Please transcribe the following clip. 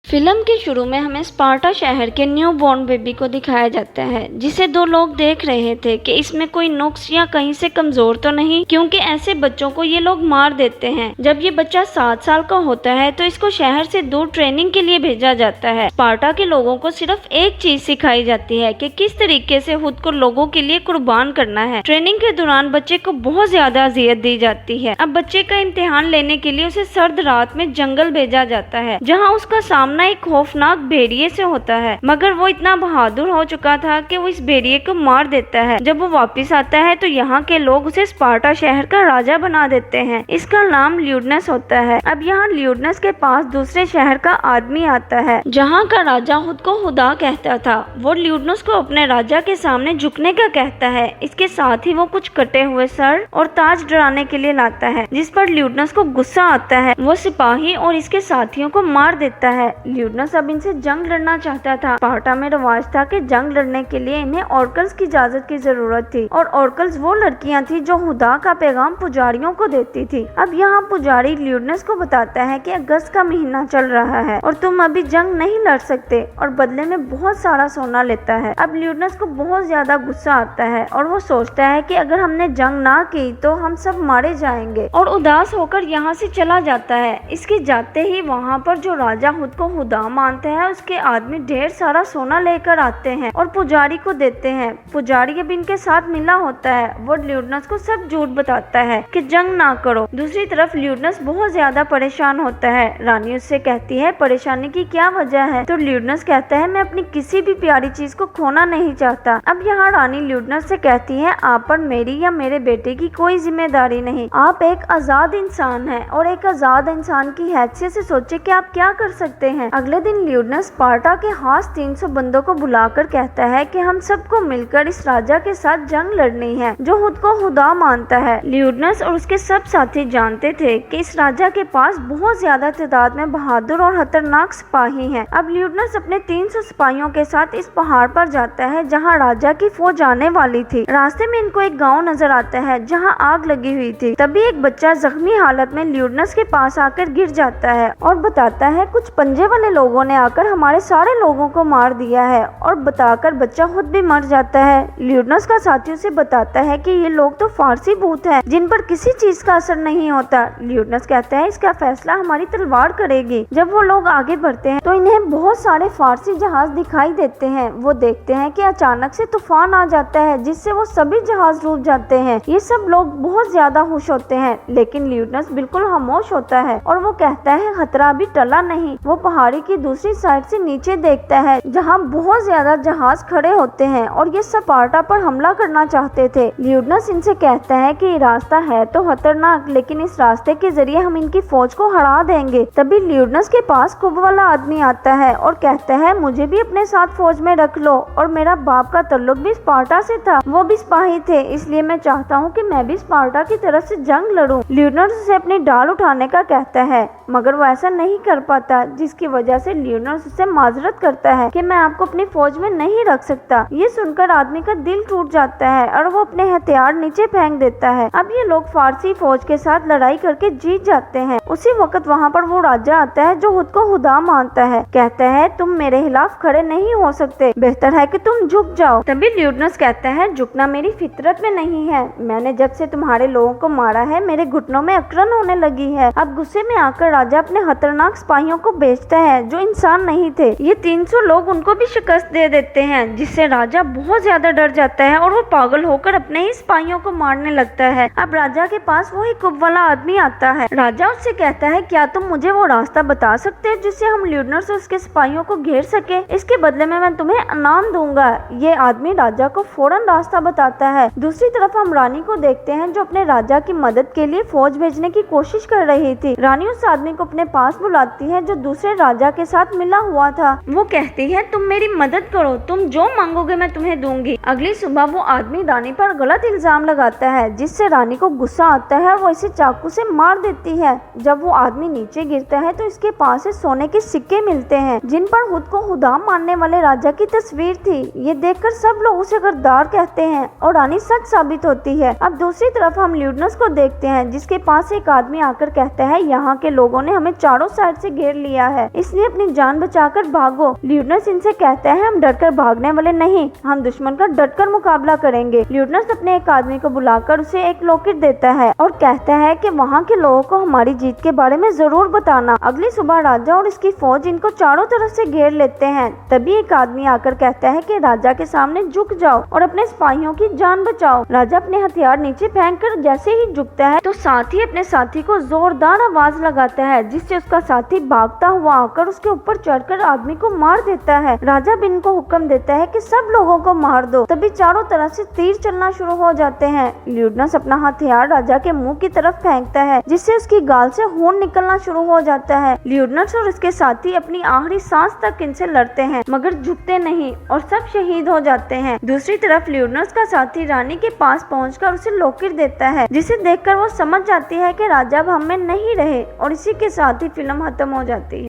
Film के शुरू में हमें स्पार्टा शहर के न्यू बॉर्न बेबी को दिखाया जाता है, जिसे दो लोग देख रहे थे कि इसमें कोई नुक्स या कहीं से कमजोर तो नहीं, क्योंकि ऐसे बच्चों को ये लोग मार देते हैं। जब ये बच्चा 7 साल का होता है तो इसको शहर से दूर ट्रेनिंग के लिए भेजा जाता है। स्पार्टा के लोगों को सिर्फ एक चीज सिखाई जाती है कि किस तरीके से खुद को लोगों के लिए कुर्बान करना है। ट्रेनिंग के दौरान बच्चे को बहुत ज्यादा अजियत दी जाती है। अब बच्चे का इम्तिहान लेने के लिए उसे सर्द रात में जंगल भेजा जाता है, जहाँ उसका सामना एक खौफनाक भेड़िए से होता है, मगर वो इतना बहादुर हो चुका था कि वो इस भेड़िए को मार देता है। जब वो वापस आता है तो यहाँ के लोग उसे स्पार्टा शहर का राजा बना देते हैं। इसका नाम ल्यूडनस होता है। अब यहाँ ल्यूडनस के पास दूसरे शहर का आदमी आता है, जहाँ का राजा खुद को खुदा कहता था। वो ल्यूडनस को अपने राजा के सामने झुकने का कहता है। इसके साथ ही वो कुछ कटे हुए सर और ताज डराने के लिए लाता है, जिस पर ल्यूडनस को गुस्सा आता है। वो सिपाही और इसके साथियों को मार देता है। ल्यूडनस अब इनसे जंग लड़ना चाहता था। स्पार्टा में रिवाज था कि जंग लड़ने के लिए इन्हें ऑर्कल्स की इजाजत की जरूरत थी, और ऑर्कल्स वो लड़कियां थी जो खुदा का पैगाम पुजारियों को देती थी। अब यहाँ पुजारी ल्यूडनस को बताता है कि अगस्त का महीना चल रहा है और तुम अभी जंग नहीं लड़ सकते, और बदले में बहुत सारा सोना लेता है। अब ल्यूडनस को बहुत ज्यादा गुस्सा आता है और वो सोचता है कि अगर हमने जंग ना की तो हम सब मारे जाएंगे, और उदास होकर यहाँ से चला जाता है। इसके जाते ही वहाँ पर जो राजा खुद को खुदा मानता है, उसके आदमी ढेर सारा सोना लेकर आते हैं और पुजारी को देते हैं। पुजारी अब इनके साथ मिला होता है। वो ल्यूडनस को सब झूठ बताता है कि जंग ना करो। दूसरी तरफ ल्यूडनस बहुत ज्यादा परेशान होता है। रानी उससे कहती है परेशानी की क्या वजह है, तो ल्यूडनस कहता है मैं अपनी किसी भी प्यारी चीज को खोना नहीं चाहता। अब यहाँ रानी ल्यूडनस से कहती है आप पर मेरी या मेरे बेटे की कोई जिम्मेदारी नहीं। आप एक आजाद इंसान है, और एक आजाद इंसान की हैसियत से सोचे कि आप क्या कर सकते हैं। अगले दिन ल्यूडनस स्पार्टा के खास 300 बंदों को बुलाकर कहता है कि हम सबको मिलकर इस राजा के साथ जंग लड़नी है, जो खुद को खुदा मानता है। ल्यूडनस और उसके सब साथी जानते थे कि इस राजा के पास बहुत ज्यादा तादाद में बहादुर और खतरनाक सिपाही हैं। अब ल्यूडनस अपने 300 सिपाहियों के साथ इस पहाड़ पर जाता है जहाँ राजा की फौज आने वाली थी। रास्ते में इनको एक गाँव नजर आता है जहाँ आग लगी हुई थी। तभी एक बच्चा जख्मी हालत में ल्यूडनस के पास आकर गिर जाता है और बताता है कुछ पंजे वाले लोगों ने आकर हमारे सारे लोगों को मार दिया है, और बताकर बच्चा खुद भी मर जाता है। ल्यूडनस का साथी उसे बताता है कि ये लोग तो फारसी भूत हैं, जिन पर किसी चीज का असर नहीं होता। ल्यूडनस कहता है इसका फैसला हमारी तलवार करेगी। जब वो लोग आगे बढ़ते हैं तो इन्हें बहुत सारे फारसी जहाज दिखाई देते हैं। वो देखते हैं कि अचानक से तूफान आ जाता है, जिससे वो सभी जहाज डूब जाते हैं। ये सब लोग बहुत ज्यादा खुश होते हैं, लेकिन ल्यूडनस बिल्कुल खामोश होता है और वो कहता है खतरा अभी टला नहीं। वो पहाड़ी की दूसरी साइड से नीचे देखता है जहाँ बहुत ज्यादा जहाज खड़े होते हैं, और ये स्पार्टा पर हमला करना चाहते थे। ल्यूडनस इनसे कहता है कि रास्ता है तो खतरनाक, लेकिन इस रास्ते के जरिए हम इनकी फौज को हरा देंगे। तभी ल्यूडनस के पास कुब वाला आदमी आता है और कहता है मुझे भी अपने साथ फौज में रख लो, और मेरा बाप का ताल्लुक भी स्पार्टा से था, वो भी सिपाही थे, इसलिए मैं चाहता हूँ कि मैं भी स्पार्टा की तरफ से जंग लड़ूं। ल्यूडनस उसे अपनी ढाल उठाने का कहता है, मगर वो ऐसा नहीं कर पाता, जिसकी वजह से ल्यूडनस उससे माजरत करता है कि मैं आपको अपनी फौज में नहीं रख सकता। ये सुनकर आदमी का दिल टूट जाता है और वो अपने हथियार नीचे फेंक देता है। अब ये लोग फारसी फौज के साथ लड़ाई करके जीत जाते हैं। उसी वक्त वहाँ पर वो राजा आता है जो खुद को खुदा मानता है। कहता है तुम मेरे खिलाफ खड़े नहीं हो सकते, बेहतर है कि तुम झुक जाओ। तभी ल्यूडनस कहता है झुकना मेरी फितरत में नहीं है। मैंने जब से तुम्हारे लोगों को मारा है मेरे घुटनों में अकड़न होने लगी है। अब गुस्से में आकर राजा अपने खतरनाक सिपाहियों को भेजता है जो इंसान नहीं थे। ये 300 लोग उनको भी शिकस्त दे देते हैं, जिससे राजा बहुत ज्यादा डर जाता है और वो पागल होकर अपने ही सिपाहियों को मारने लगता है। अब राजा के पास वही कुब वाला आदमी आता है। राजा उससे कहता है क्या तुम मुझे वो रास्ता बता सकते हो जिससे हम ल्यूडनस और उसके सिपाहियों को घेर सके? इसके बदले में मैं तुम्हें इनाम दूंगा। ये आदमी राजा को फौरन रास्ता बताता है। दूसरी तरफ हम रानी को देखते हैं जो अपने राजा की मदद के लिए फौज भेजने की कोशिश कर रही थी। रानी उस आदमी को अपने पास बुलाती है जो दूसरे राजा के साथ मिला हुआ था। वो कहती है तुम मेरी मदद करो, तुम जो मांगोगे मैं तुम्हें दूंगी। अगली सुबह वो आदमी रानी पर गलत इल्जाम लगाता है, जिससे रानी को गुस्सा आता है और वो इसे चाकू से मार देती है। जब वो आदमी नीचे गिरता है तो इसके पास से सोने के सिक्के मिलते हैं, जिन पर खुद को खुदा मानने वाले राजा की तस्वीर थी। ये देखकर सब लोग उसे गद्दार कहते हैं और रानी सच साबित होती है। अब दूसरी तरफ हम ल्यूडनस को देखते हैं, जिसके पास एक आदमी आकर कहता है यहाँ के लोगों ने हमें चारों साइड से घेर लिया है, इसलिए अपनी जान बचाकर भागो। ल्यूडनस इनसे कहता है हम डरकर भागने वाले नहीं, हम दुश्मन का डटकर मुकाबला करेंगे। ल्यूडनस अपने एक आदमी को बुलाकर उसे एक लॉकेट देता है और कहता है कि वहाँ के लोगों को हमारी जीत के बारे में जरूर बताना। अगली सुबह राजा और इसकी फौज इनको चारों तरफ से घेर लेते हैं। तभी एक आदमी आकर कहता है कि राजा के सामने झुक जाओ और अपने सिपाहियों की जान बचाओ। राजा अपने हथियार नीचे फेंककर जैसे ही झुकता है तो साथ ही अपने साथी को जोरदार आवाज लगाता है, जिससे उसका साथी भागता हुआ आकर उसके ऊपर चढ़कर आदमी को मार देता है। राजा बिन को हुक्म देता है कि सब लोगों को मार दो। तभी चारों तरफ से तीर चलना शुरू हो जाते हैं। ल्यूडनस अपना हथियार राजा के मुंह की तरफ फेंकता है, जिससे उसकी गाल से खून निकलना शुरू हो जाता है। ल्यूडनस और उसके साथी अपनी आखिरी सांस तक इनसे लड़ते हैं मगर झुकते नहीं और सब शहीद हो जाते हैं। दूसरी तरफ ल्यूडनस का साथी रानी के पास पहुंचकर उसे लॉकेट देता है, जिसे देखकर वो समझ जाती है कि राजा अब हम में नहीं रहे और इसी के साथ ही फिल्म खत्म हो जाती है।